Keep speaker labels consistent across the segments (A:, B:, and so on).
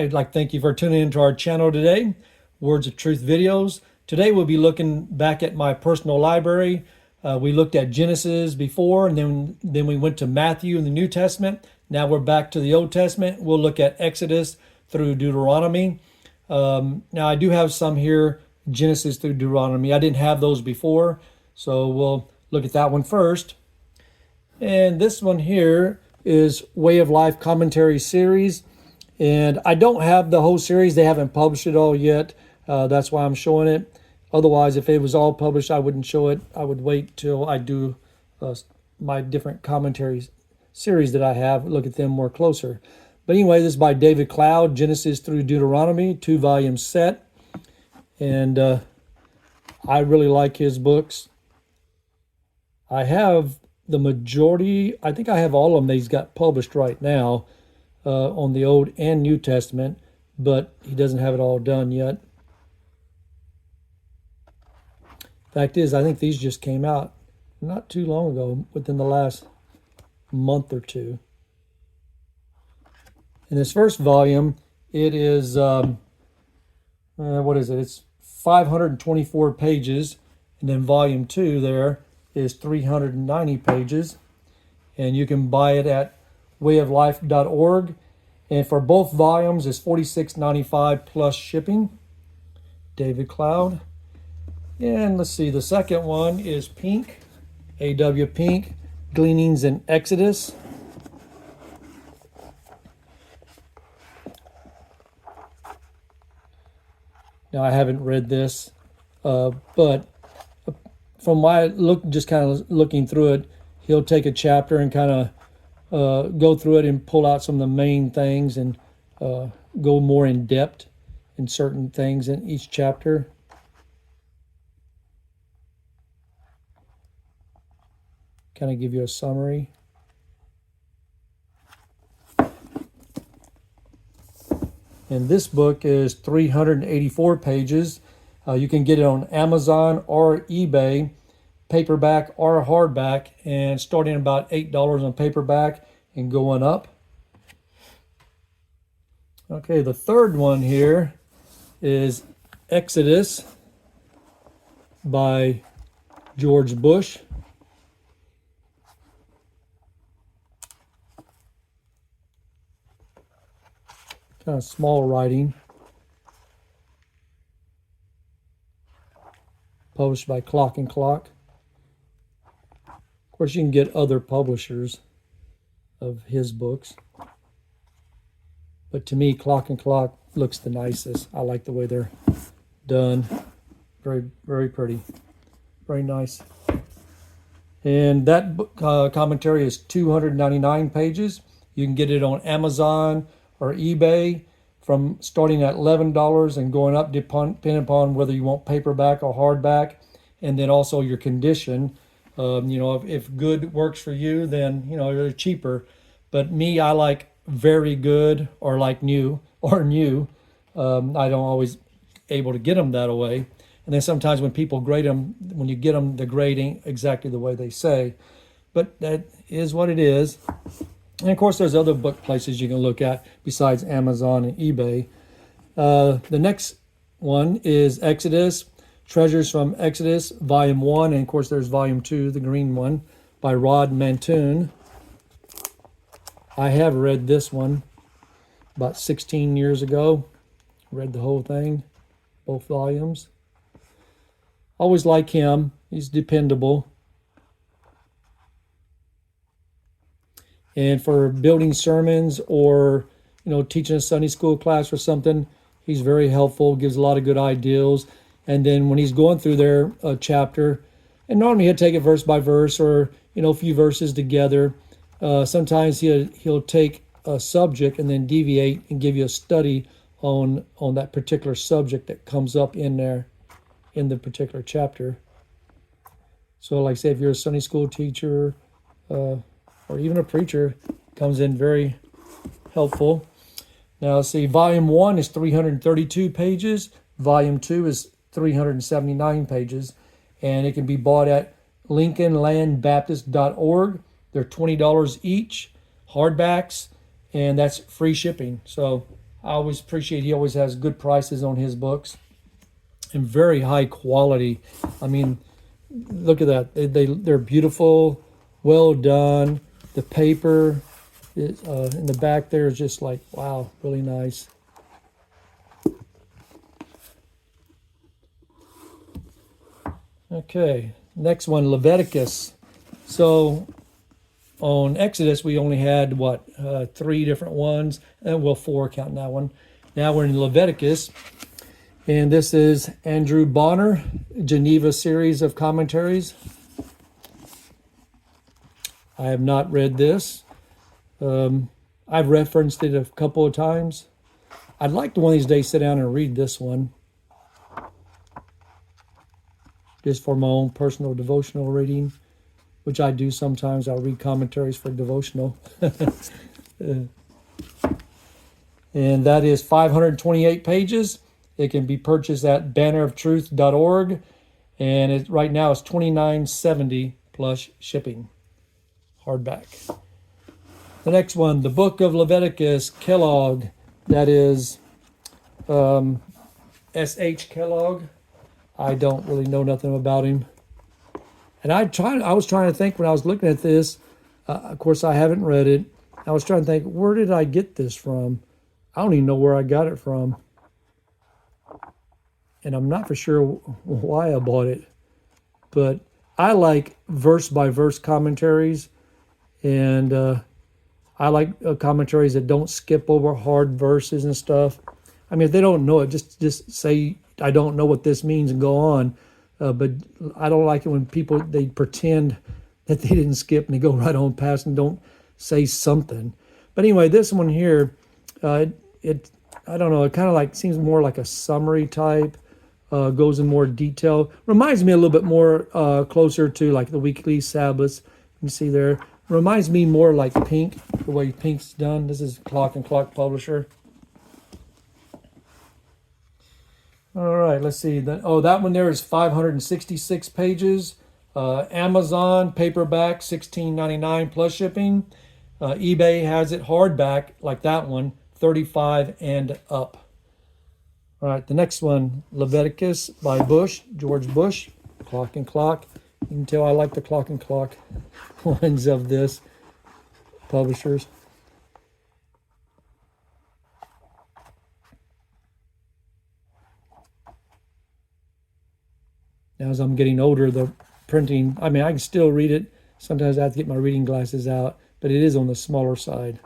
A: I'd like to thank you for tuning into our channel today, Words of Truth videos. Today we'll be looking back at my personal library. We looked at Genesis before, and then we went to Matthew in the New Testament. Now we're back to the Old Testament. We'll look at Exodus through Deuteronomy. Now I do have some here, Genesis through Deuteronomy. I didn't have those before, so we'll look at that one first. And this one here is Way of Life Commentary series. And I don't have the whole series. They haven't published it all yet. That's why I'm showing it. Otherwise, if it was all published, I wouldn't show it. I would wait till I do my different commentaries series that I have, look at them more closer. But anyway, this is by David Cloud, Genesis through Deuteronomy, 2-volume set. And I really like his books. I have the majority, I think I have all of them that he's got published right now. On the Old and New Testament, but he doesn't have it all done yet. Fact is, I think these just came out not too long ago, within the last month or two. In this first volume, it is, what is it? It's 524 pages, and then volume 2 there is 390 pages, and you can buy it at wayoflife.org, and for both volumes is $46.95 plus shipping. David Cloud. And let's see, the second one is Pink, A.W. Pink, Gleanings in Exodus. Now I haven't read this, but from my look, just kind of looking through it, he'll take a chapter and kind of go through it and pull out some of the main things and go more in depth in certain things in each chapter. Kind of give you a summary. And this book is 384 pages. You can get it on Amazon or eBay, paperback or hardback, and starting about $8 on paperback and going up. Okay, the third one here is Exodus by George Bush. Kind of small writing. Published by Clock and Clock. Of course, you can get other publishers of his books. But to me, Clock and Clock looks the nicest. I like the way they're done. Very, very pretty. Very nice. And that book, commentary is 299 pages. You can get it on Amazon or eBay from starting at $11 and going up depending upon whether you want paperback or hardback. And then also your condition. If good works for you, then, they're cheaper. But me, I like very good or like new or new. I don't always able to get them that way. And then sometimes when people grade them, when you get them, the grading exactly the way they say. But that is what it is. And of course, there's other book places you can look at besides Amazon and eBay. The next one is Exodus, Treasures from Exodus, Volume 1. And of course, there's Volume 2, the green one, by Mattoon. I have read this one about 16 years ago. Read the whole thing, both volumes. Always like him. He's dependable. And for building sermons or, teaching a Sunday school class or something, he's very helpful, gives a lot of good ideas. And then when he's going through their chapter, and normally he'll take it verse by verse or, a few verses together. Sometimes he'll take a subject and then deviate and give you a study on that particular subject that comes up in there in the particular chapter. So like say if you're a Sunday school teacher or even a preacher, comes in very helpful. Now see, Volume 1 is 332 pages. Volume 2 is 379 pages. And it can be bought at lincolnlandbaptist.org. They're $20 each, hardbacks, and that's free shipping. So I always appreciate he always has good prices on his books and very high quality. I mean, look at that. They're beautiful, well done. The paper is, in the back there is just like, wow, really nice. Okay, next one, Leviticus. So on Exodus, we only had, what, 3 different ones, and well, 4 counting that one. Now we're in Leviticus, and this is Andrew Bonar, Geneva series of commentaries. I have not read this. I've referenced it a couple of times. I'd like to one of these days sit down and read this one, just for my own personal devotional reading, which I do sometimes. I'll read commentaries for devotional. And that is 528 pages. It can be purchased at banneroftruth.org, and right now it's $29.70 plus shipping, hardback. The next one, the Book of Leviticus, Kellogg. That is S.H. Kellogg. I don't really know nothing about him. And I was trying to think when I was looking at this. Of course, I haven't read it. I was trying to think, where did I get this from? I don't even know where I got it from. And I'm not for sure why I bought it. But I like verse-by-verse commentaries. And I like commentaries that don't skip over hard verses and stuff. I mean, if they don't know it, just say, I don't know what this means and go on. But I don't like it when they pretend that they didn't skip and they go right on past and don't say something. But anyway, this one here, I don't know, it kind of like seems more like a summary type, goes in more detail. Reminds me a little bit more closer to like the weekly Sabbaths. You see there. Reminds me more like Pink, the way Pink's done. This is Clock and Clock publisher. All right, let's see. That one there is 566 pages. Amazon paperback, $16.99 plus shipping. eBay has it hardback, like that one, $35 and up. All right, the next one, Leviticus by George Bush, Clock and Clock. You can tell I like the Clock and Clock ones of this publishers. Now, as I'm getting older, the printing, I mean, I can still read it. Sometimes I have to get my reading glasses out, but it is on the smaller side.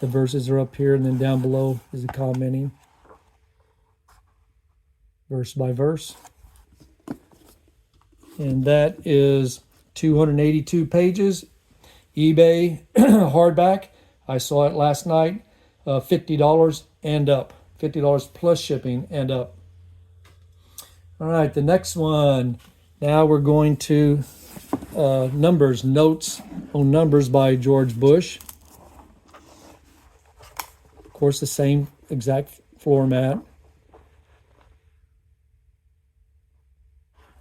A: The verses are up here, and then down below is the commenting, verse by verse. And that is 282 pages. eBay hardback. I saw it last night, $50 and up. $50 plus shipping and up. All right, the next one. Now we're going to Numbers, Notes on Numbers by George Bush. Of course, the same exact format.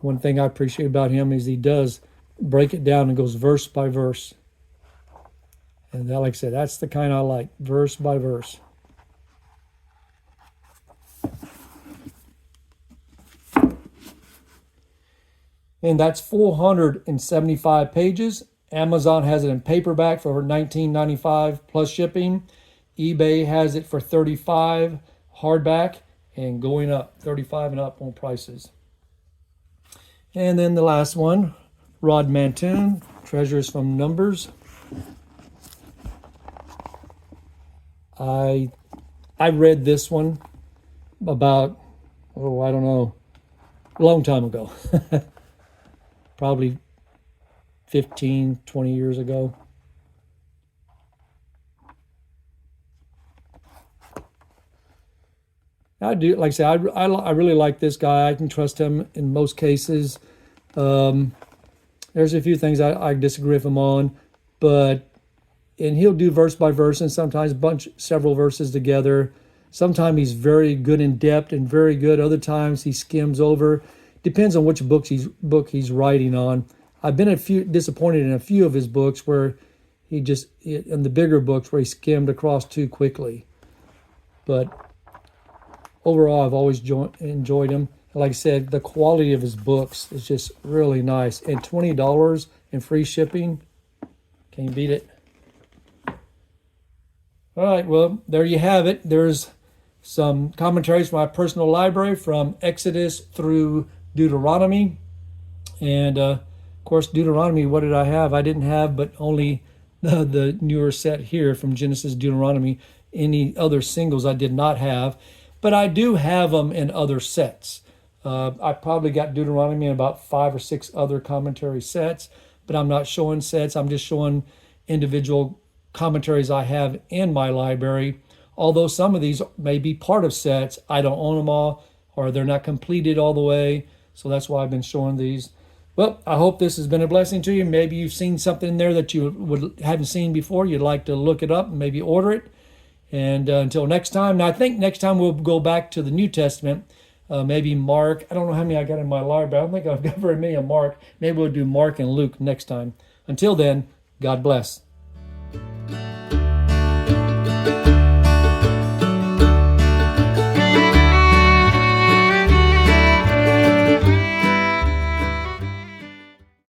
A: One thing I appreciate about him is he does break it down and goes verse by verse. And that, like I said, that's the kind I like, verse by verse. And that's 475 pages. Amazon has it in paperback for $19.95 plus shipping. eBay has it for $35 hardback and going up, $35 and up on prices. And then the last one, Rod Mattoon, Treasures from Numbers. I read this one about, I don't know, a long time ago. Probably 15, 20 years ago. I do, like I said, I really like this guy. I can trust him in most cases. There's a few things I disagree with him on, and he'll do verse by verse and sometimes bunch several verses together. Sometimes he's very good in depth and very good. Other times he skims over. Depends on which book he's writing on. I've been disappointed in a few of his books where in the bigger books where he skimmed across too quickly. But overall, I've always enjoyed him. Like I said, the quality of his books is just really nice. And $20 in free shipping, can't beat it. All right, well, there you have it. There's some commentaries from my personal library from Exodus through Deuteronomy. And, of course, Deuteronomy, what did I have? I didn't have but only the newer set here from Genesis, Deuteronomy. Any other singles I did not have. But I do have them in other sets. I probably got Deuteronomy in about 5 or 6 other commentary sets, but I'm not showing sets. I'm just showing individual commentaries I have in my library. Although some of these may be part of sets, I don't own them all, or they're not completed all the way. So that's why I've been showing these. Well, I hope this has been a blessing to you. Maybe you've seen something in there that you haven't seen before. You'd like to look it up and maybe order it. And until next time, now I think next time we'll go back to the New Testament. Maybe Mark. I don't know how many I got in my library. I don't think I've got very many of Mark. Maybe we'll do Mark and Luke next time. Until then, God bless.